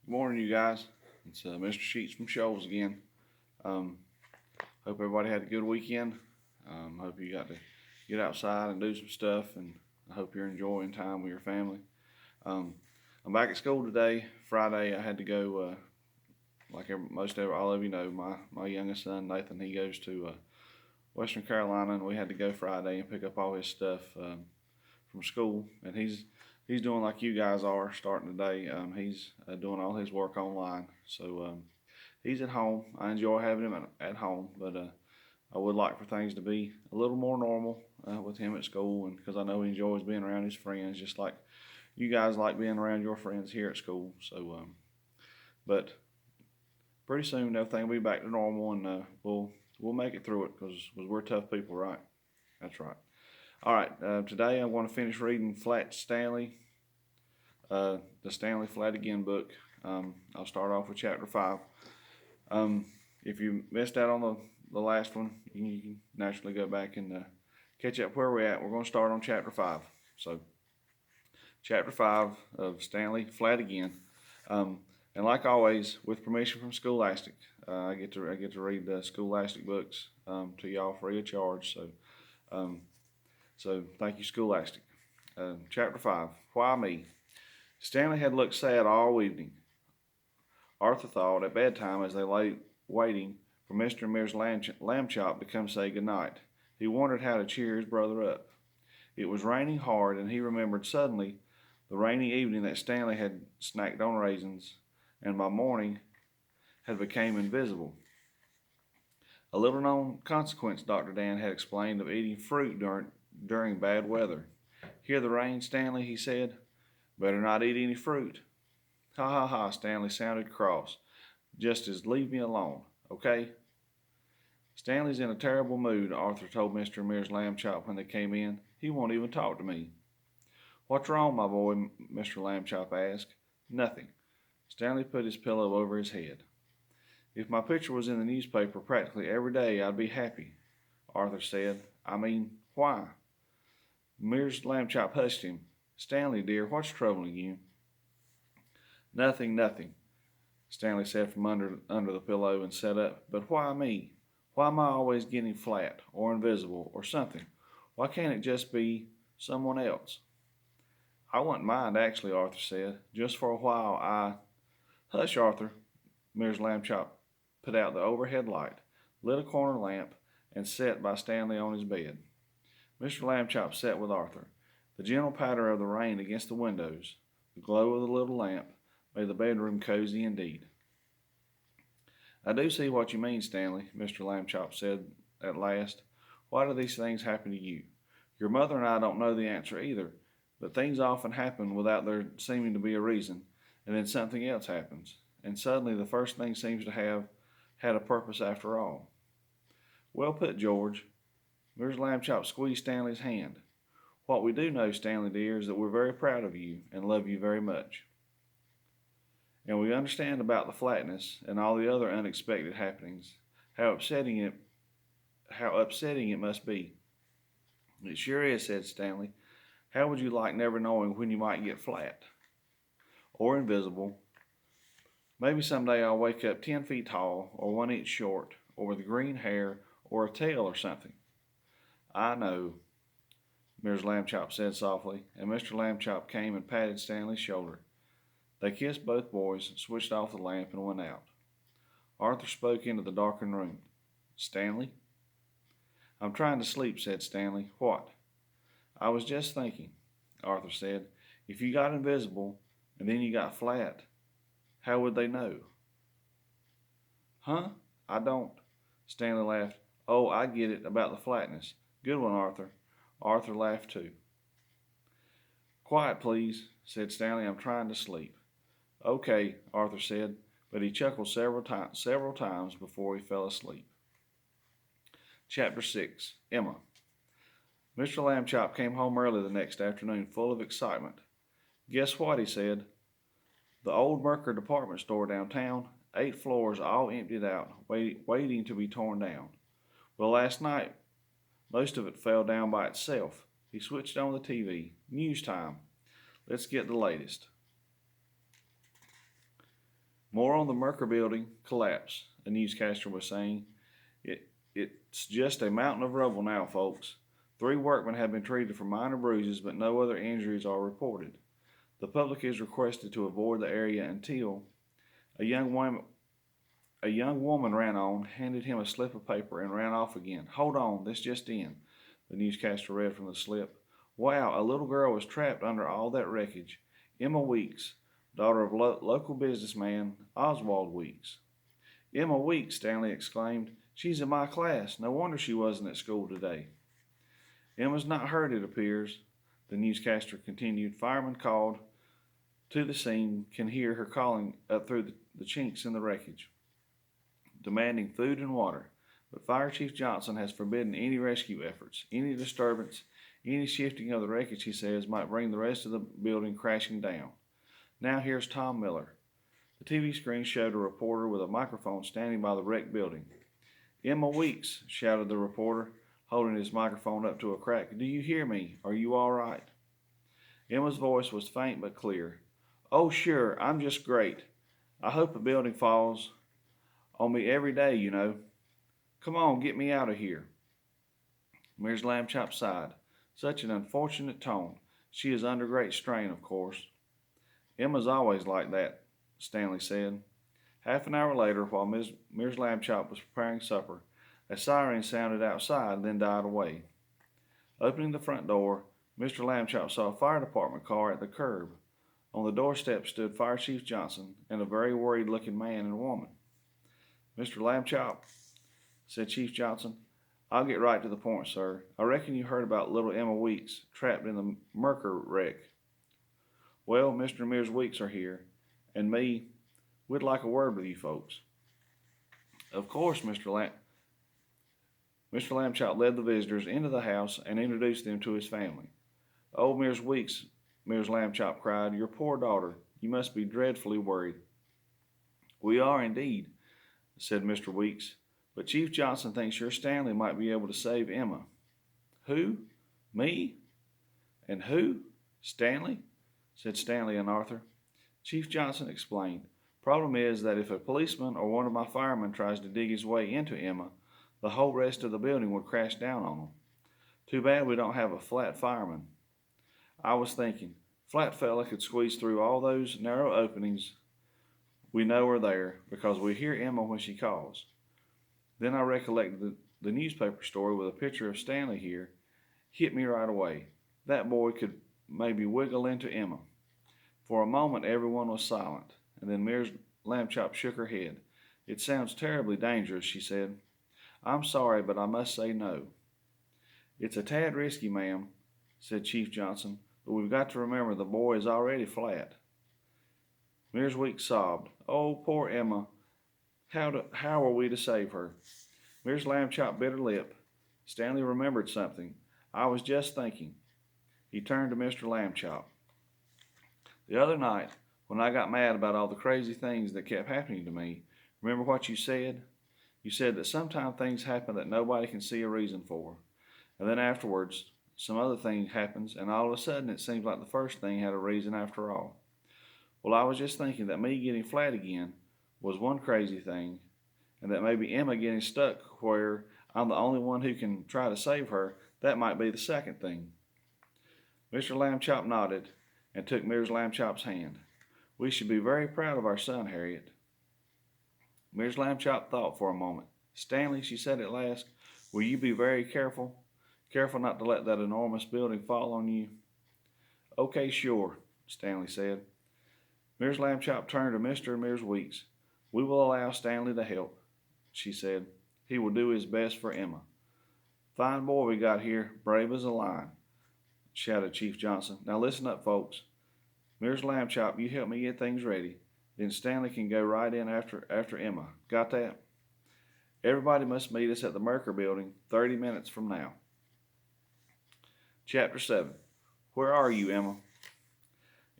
Good morning, you guys. It's Mr. Sheets from Shoals again. Um, Hope everybody had a good weekend. Hope you got to get outside and do some stuff, and I hope you're enjoying time with your family. Um, I'm back at school today. Friday, I had to go. All of you know, my youngest son Nathan, he goes to Western Carolina, and we had to go Friday and pick up all his stuff from school, and he's doing like you guys are starting today. He's doing all his work online, so he's at home. I enjoy having him at home, but I would like for things to be a little more normal with him at school, and because I know he enjoys being around his friends, just like you guys like being around your friends here at school. So, but pretty soon everything will be back to normal, and we'll make it through it because we're tough people, right? That's right. All right, today I want to finish reading Flat Stanley, the Stanley Flat Again book. I'll start off with chapter 5. If you missed out on the last one, you can naturally go back and catch up where we're at. We're going to start on chapter 5. So, chapter 5 of Stanley Flat Again. And like always, with permission from Scholastic, I get to read the Scholastic books to y'all free of charge. So thank you, Scholastic. Chapter 5. Why me? Stanley had looked sad all evening. Arthur thought at bedtime as they lay waiting for Mr. and Mrs. Lambchop to come say good night. He wondered how to cheer his brother up. It was raining hard, and he remembered suddenly the rainy evening that Stanley had snacked on raisins, and by morning had become invisible. A little known consequence Dr. Dan had explained of eating fruit during bad weather. Hear the rain, Stanley, he said. Better not eat any fruit. Ha ha ha, Stanley sounded cross. Just as leave me alone, okay? Stanley's in a terrible mood, Arthur told Mr. and Mrs. Lambchop when they came in. He won't even talk to me. What's wrong, my boy? Mr. Lambchop asked. Nothing. Stanley put his pillow over his head. If my picture was in the newspaper practically every day, I'd be happy, Arthur said. I mean, why? Mrs. Lambchop hushed him. Stanley, dear, what's troubling you? Nothing, Stanley said from under the pillow and sat up. But why me? Why am I always getting flat or invisible or something? Why can't it just be someone else? I wouldn't mind, actually, Arthur said. Just for a while, Hush, Arthur. Mrs. Lambchop put out the overhead light, lit a corner lamp, and sat by Stanley on his bed. Mr. Lambchop sat with Arthur. The gentle patter of the rain against the windows, the glow of the little lamp, made the bedroom cozy indeed. I do see what you mean, Stanley, Mr. Lambchop said at last. Why do these things happen to you? Your mother and I don't know the answer either, but things often happen without there seeming to be a reason, and then something else happens, and suddenly the first thing seems to have had a purpose after all. Well put, George. Mrs. Lambchop squeezed Stanley's hand. What we do know, Stanley dear, is that we're very proud of you and love you very much. And we understand about the flatness and all the other unexpected happenings, how upsetting it must be. It sure is, said Stanley. How would you like never knowing when you might get flat? Or invisible. Maybe someday I'll wake up 10 feet tall, or 1 inch short, or with green hair, or a tail or something. I know, Mrs. Lambchop said softly, and Mr. Lambchop came and patted Stanley's shoulder. They kissed both boys, switched off the lamp, and went out. Arthur spoke into the darkened room. Stanley? I'm trying to sleep, said Stanley. What? I was just thinking, Arthur said. If you got invisible, and then you got flat, how would they know? Huh? I don't. Stanley laughed. Oh, I get it, about the flatness. Good one, Arthur. Arthur laughed too. Quiet, please, said Stanley. I'm trying to sleep. Okay, Arthur said, but he chuckled several times before he fell asleep. Chapter 6. Emma. Mr. Lambchop came home early the next afternoon, full of excitement. Guess what, he said. The old Merker department store downtown, 8 floors all emptied out, waiting to be torn down. Well, last night, most of it fell down by itself. He switched on the TV. News time. Let's get the latest. More on the Merker building collapse, a newscaster was saying. It's just a mountain of rubble now, folks. 3 workmen have been treated for minor bruises, but no other injuries are reported. The public is requested to avoid the area until a young woman ran on, handed him a slip of paper, and ran off again. Hold on, this just in, the newscaster read from the slip. Wow, a little girl was trapped under all that wreckage. Emma Weeks, daughter of local businessman Oswald Weeks. Emma Weeks, Stanley exclaimed. She's in my class. No wonder she wasn't at school today. Emma's not hurt, it appears, the newscaster continued. Firemen called to the scene can hear her calling up through the chinks in the wreckage, demanding food and water. But Fire Chief Johnson has forbidden any rescue efforts. Any disturbance, any shifting of the wreckage, he says, might bring the rest of the building crashing down. Now here's Tom Miller. The TV screen showed a reporter with a microphone standing by the wrecked building. Emma Weeks, shouted the reporter, holding his microphone up to a crack. Do you hear me? Are you all right? Emma's voice was faint but clear. Oh, sure, I'm just great. I hope a building falls on me every day, you know. Come on, get me out of here. Mears Lambchop sighed. Such an unfortunate tone. She is under great strain, of course. Emma's always like that, Stanley said. Half an hour later, while Mears Lambchop was preparing supper, a siren sounded outside, then died away. Opening the front door, Mr. Lambchop saw a fire department car at the curb. On the doorstep stood Fire Chief Johnson and a very worried-looking man and woman. Mr. Lambchop, said Chief Johnson, I'll get right to the point, sir. I reckon you heard about little Emma Weeks trapped in the Merker wreck. Well, Mr. and Ms. Weeks are here, and me. We'd like a word with you folks. Of course, Mr. Lambchop led the visitors into the house and introduced them to his family. Oh, Ms. Weeks, Ms. Lambchop cried, your poor daughter. You must be dreadfully worried. We are indeed, said Mr. Weeks, but Chief Johnson thinks your Stanley might be able to save Emma. Who? Me? And who? Stanley? Said Stanley and Arthur. Chief Johnson explained. Problem is that if a policeman or one of my firemen tries to dig his way into Emma, the whole rest of the building would crash down on them. Too bad we don't have a flat fireman. I was thinking, flat fella could squeeze through all those narrow openings we know are there because we hear Emma when she calls. Then I recollected the newspaper story with a picture of Stanley here. Hit me right away. That boy could maybe wiggle into Emma. For a moment everyone was silent, and then Mears Lambchop shook her head. It sounds terribly dangerous, she said. I'm sorry, but I must say no. It's a tad risky, ma'am, said Chief Johnson, but we've got to remember the boy is already flat. Mears Weeks sobbed. Oh, poor Emma. How are we to save her? Mears Lambchop bit her lip. Stanley remembered something. I was just thinking. He turned to Mr. Lambchop. The other night, when I got mad about all the crazy things that kept happening to me, remember what you said? You said that sometimes things happen that nobody can see a reason for. And then afterwards, some other thing happens, and all of a sudden it seems like the first thing had a reason after all. Well, I was just thinking that me getting flat again was one crazy thing, and that maybe Emma getting stuck where I'm the only one who can try to save her, that might be the second thing. Mr. Lambchop nodded and took Mears Lambchop's hand. We should be very proud of our son, Harriet. Mears Lambchop thought for a moment. Stanley, she said at last, will you be very careful? Careful not to let that enormous building fall on you? Okay, sure, Stanley said. Mears Lambchop turned to Mr. and Ms. Weeks. We will allow Stanley to help, she said. He will do his best for Emma. Fine boy we got here, brave as a lion, shouted Chief Johnson. Now listen up, folks. Mears Lambchop, you help me get things ready. Then Stanley can go right in after Emma. Got that? Everybody must meet us at the Merker building 30 minutes from now. Chapter 7. Where are you, Emma?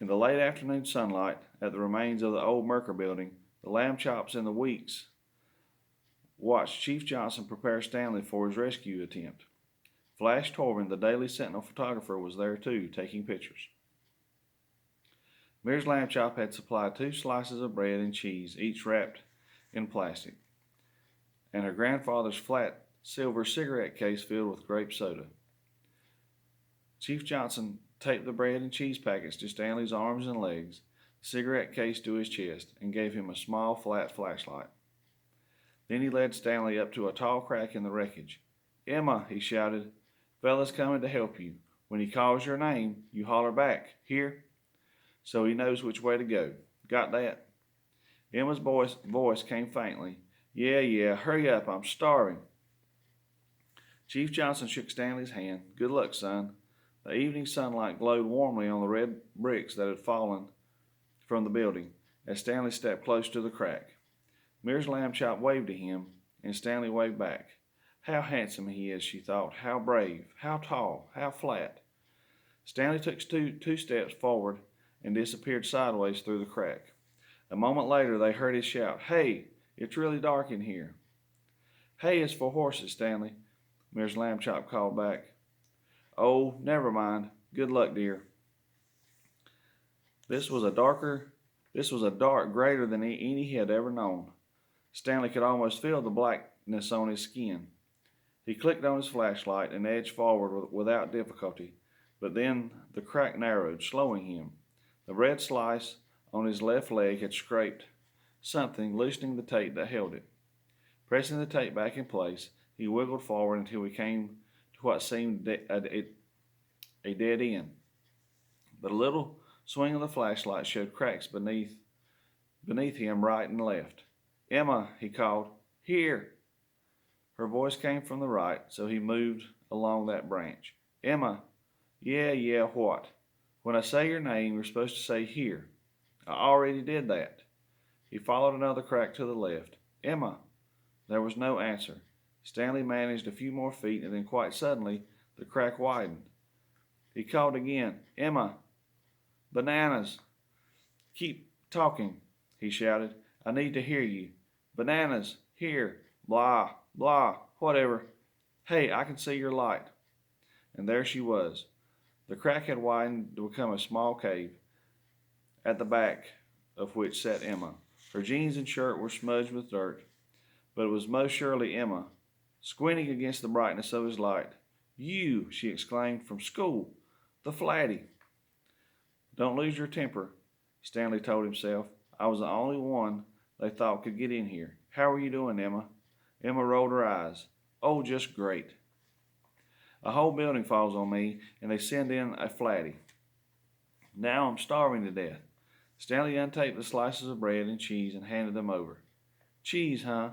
In the late afternoon sunlight, at the remains of the old Merker building, the Lambchops and the Weeks watched Chief Johnson prepare Stanley for his rescue attempt. Flash Torvin, the Daily Sentinel photographer, was there too, taking pictures. Mrs. Lambchop had supplied 2 slices of bread and cheese, each wrapped in plastic, and her grandfather's flat silver cigarette case filled with grape soda. Chief Johnson taped the bread and cheese packets to Stanley's arms and legs, the cigarette case to his chest, and gave him a small flat flashlight. Then he led Stanley up to a tall crack in the wreckage. "Emma," he shouted, "fella's coming to help you. When he calls your name, you holler back, 'Here,' so he knows which way to go. Got that?" Emma's voice came faintly. Yeah, hurry up, I'm starving." Chief Johnson shook Stanley's hand. "Good luck, son." The evening sunlight glowed warmly on the red bricks that had fallen from the building as Stanley stepped close to the crack. Mrs. Lambchop waved to him, and Stanley waved back. How handsome he is, she thought. How brave, how tall, how flat. Stanley took two steps forward and disappeared sideways through the crack. A moment later they heard his shout, "Hey, it's really dark in here." "Hay is for horses, Stanley," Mrs. Lambchop called back. "Oh, never mind. Good luck, dear." This was a dark greater than any he had ever known. Stanley could almost feel the blackness on his skin. He clicked on his flashlight and edged forward without difficulty, but then the crack narrowed, slowing him. The red slice on his left leg had scraped something, loosening the tape that held it. Pressing the tape back in place, he wiggled forward until he came to what seemed a dead end. But a little swing of the flashlight showed cracks beneath him right and left. "Emma," he called. "Here." Her voice came from the right, so he moved along that branch. "Emma." Yeah, what?" "When I say your name, you're supposed to say 'here.'" "I already did that." He followed another crack to the left. "Emma." There was no answer. Stanley managed a few more feet, and then quite suddenly the crack widened. He called again, "Emma." "Bananas." "Keep talking," he shouted. "I need to hear you. Bananas. Here. Blah, blah, whatever. Hey, I can see your light." And there she was. The crack had widened to become a small cave, at the back of which sat Emma. Her jeans and shirt were smudged with dirt, but it was most surely Emma, squinting against the brightness of his light. "You," she exclaimed, "from school. The flatty." "Don't lose your temper," Stanley told himself. "I was the only one they thought could get in here. How are you doing, Emma?" Emma rolled her eyes. "Oh, just great. A whole building falls on me, and they send in a flatty. Now I'm starving to death." Stanley untaped the slices of bread and cheese and handed them over. "Cheese, huh?"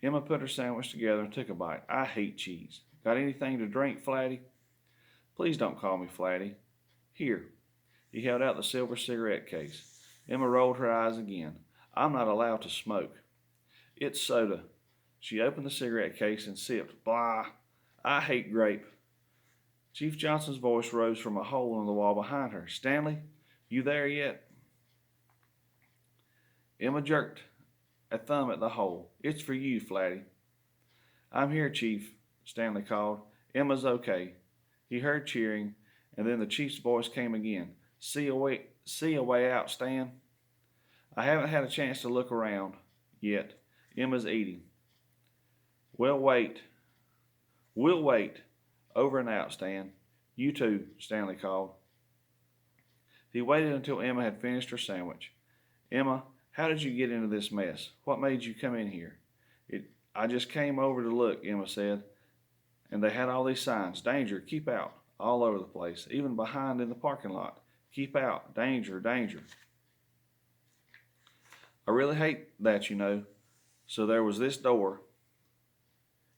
Emma put her sandwich together and took a bite. "I hate cheese. Got anything to drink, Flatty?" "Please don't call me Flatty. Here." He held out the silver cigarette case. Emma rolled her eyes again. "I'm not allowed to smoke." "It's soda." She opened the cigarette case and sipped. "Blah! I hate grape." Chief Johnson's voice rose from a hole in the wall behind her. "Stanley, you there yet?" Emma jerked a thumb at the hole. "It's for you, Flatty." "I'm here, Chief," Stanley called. "Emma's okay." He heard cheering, and then the Chief's voice came again. See a way out, Stan?" "I haven't had a chance to look around yet. Emma's eating." We'll wait. Over and out, Stan." "You too," Stanley called. He waited until Emma had finished her sandwich. "Emma, how did you get into this mess? What made you come in here?" "I just came over to look," Emma said. "And they had all these signs. Danger, keep out, all over the place, even behind in the parking lot. Keep out, danger, danger. I really hate that, you know. So there was this door,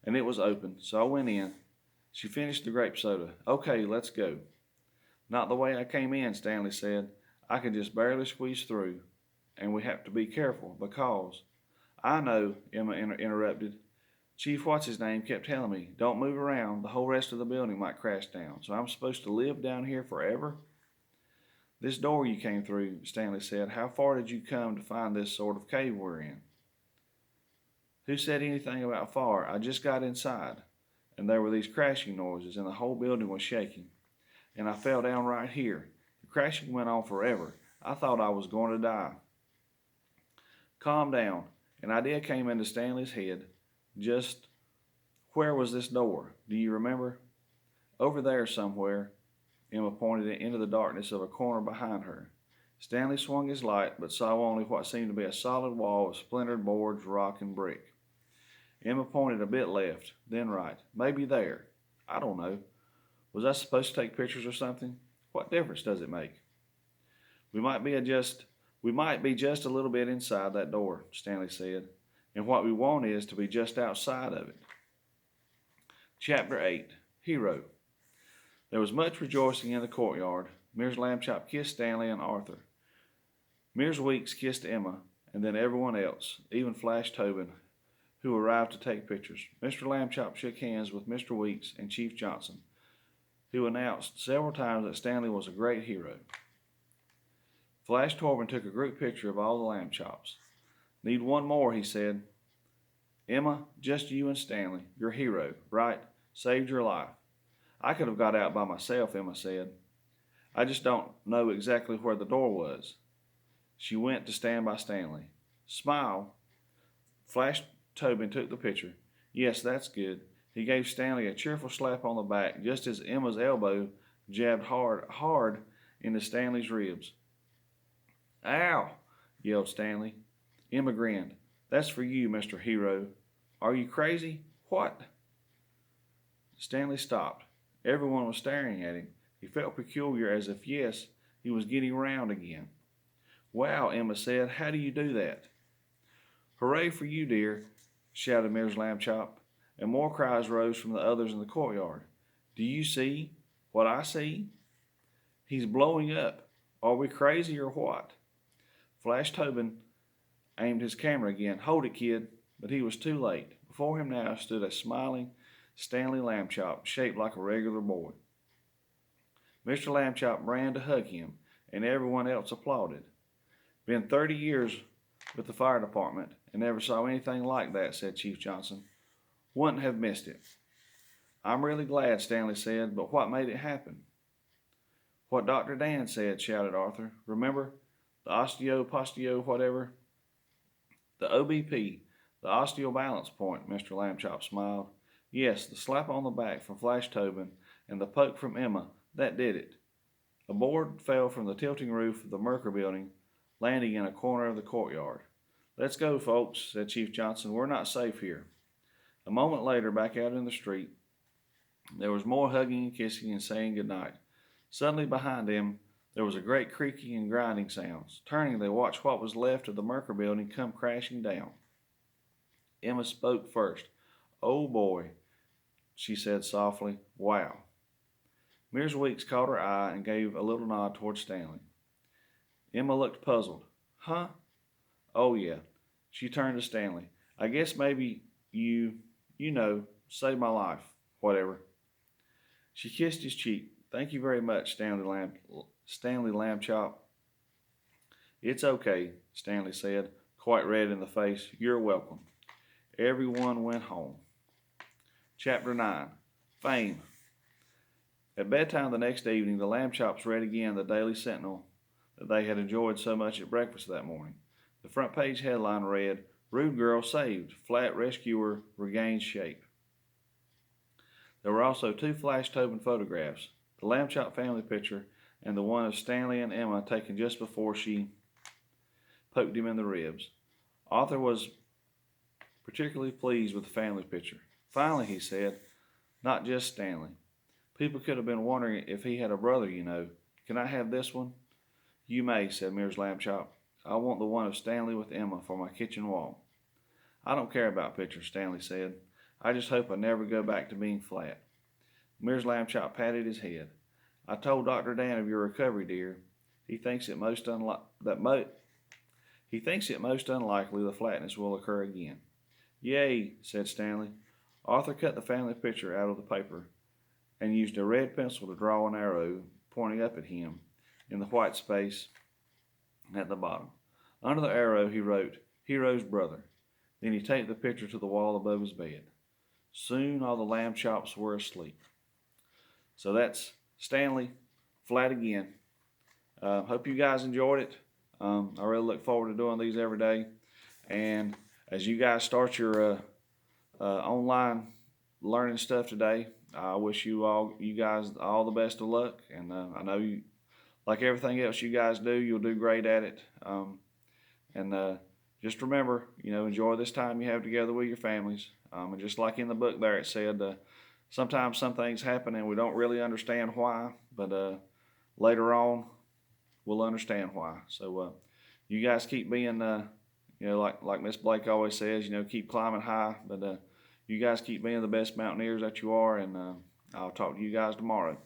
and it was open, so I went in." She finished the grape soda. "Okay, let's go." "Not the way I came in," Stanley said. "I could just barely squeeze through, and we have to be careful because—" "I know," Emma interrupted. "Chief What's-His-Name kept telling me, don't move around, the whole rest of the building might crash down. So I'm supposed to live down here forever?" "This door you came through," Stanley said. "How far did you come to find this sort of cave we're in?" "Who said anything about far? I just got inside, and there were these crashing noises, and the whole building was shaking. And I fell down right here. The crashing went on forever. I thought I was going to die. Calm down. An idea came into Stanley's head. Just where was this door? Do you remember? Over there somewhere. Emma pointed into the darkness of a corner behind her. Stanley swung his light, but saw only what seemed to be a solid wall of splintered boards, rock, and brick. Emma pointed a bit left, then right. Maybe there. I don't know. Was I supposed to take pictures or something? What difference does it make? We might be just a little bit inside that door, Stanley said, and what we want is to be just outside of it. Chapter 8. Hero. There was much rejoicing in the courtyard. Mears Lambchop kissed Stanley and Arthur. Mears Weeks kissed Emma, and then everyone else, even Flash Tobin, who arrived to take pictures. Mr. Lambchop shook hands with Mr. Weeks and Chief Johnson, who announced several times that Stanley was a great hero. Flash Tobin took a group picture of all the Lambchops. Need one more, he said. Emma, just you and Stanley, your hero, right? Saved your life. I could have got out by myself, Emma said. I just don't know exactly where the door was. She went to stand by Stanley. Smile. Flash Tobin took the picture. Yes, that's good. He gave Stanley a cheerful slap on the back just as Emma's elbow jabbed hard into Stanley's ribs. Ow! Yelled Stanley. Emma grinned. That's for you, Mr. Hero. Are you crazy? What? Stanley stopped. Everyone was staring at him. He felt peculiar, as if, yes, he was getting round again. Wow, Emma said. How do you do that? Hooray for you, dear, shouted Mrs. Lambchop, and more cries rose from the others in the courtyard. Do you see what I see? He's blowing up. Are we crazy or what? Flash Tobin aimed his camera again. Hold it, kid. But he was too late. Before him now stood a smiling Stanley Lambchop, shaped like a regular boy. Mr. Lambchop ran to hug him, and everyone else applauded. Been 30 years with the fire department, and never saw anything like that, said Chief Johnson. Wouldn't have missed it. I'm really glad, Stanley said, but what made it happen? What Dr. Dan said, shouted Arthur. Remember? The osteo, whatever. The OBP, the osteobalance point, Mr. Lambchop smiled. Yes, the slap on the back from Flash Tobin and the poke from Emma, that did it. A board fell from the tilting roof of the Merker building, landing in a corner of the courtyard. Let's go, folks, said Chief Johnson. We're not safe here. A moment later, back out in the street, there was more hugging and kissing and saying goodnight. Suddenly behind them, there was a great creaking and grinding sounds. Turning, they watched what was left of the Merker building come crashing down. Emma spoke first. Oh boy, she said softly. Wow. Mears Weeks caught her eye and gave a little nod toward Stanley. Emma looked puzzled. Huh? Oh yeah. She turned to Stanley. I guess maybe you saved my life. Whatever. She kissed his cheek. Thank you very much, Stanley Lambchop. It's okay, Stanley said, quite red in the face. You're welcome. Everyone went home. Chapter 9. Fame. At bedtime the next evening, the Lambchops read again the Daily Sentinel that they had enjoyed so much at breakfast that morning. The front page headline read, Rude Girl Saved, Flat Rescuer Regains Shape. There were also 2 Flash Tobin photographs, the Lambchop family picture and the one of Stanley and Emma taken just before she poked him in the ribs. Arthur was particularly pleased with the family picture. Finally, he said, not just Stanley. People could have been wondering if he had a brother, you know. Can I have this one? You may, said Mears Lambchop. I want the one of Stanley with Emma for my kitchen wall. I don't care about pictures, Stanley said. I just hope I never go back to being flat. Mears Lambchop patted his head. I told Dr. Dan of your recovery, dear. He thinks it most unlikely the flatness will occur again. Yay, said Stanley. Arthur cut the family picture out of the paper and used a red pencil to draw an arrow pointing up at him in the white space at the bottom. Under the arrow he wrote, Hero's brother. Then he taped the picture to the wall above his bed. Soon all the Lambchops were asleep. So that's Stanley, flat again. Hope you guys enjoyed it. I really look forward to doing these every day. And as you guys start your online learning stuff today, I wish you guys all the best of luck. And I know you, like everything else you guys do, you'll do great at it. And just remember, enjoy this time you have together with your families. And just like in the book there, it said, sometimes some things happen and we don't really understand why, but later on, we'll understand why. So you guys keep being, like Miss Blake always says, keep climbing high. But you guys keep being the best mountaineers that you are, and I'll talk to you guys tomorrow.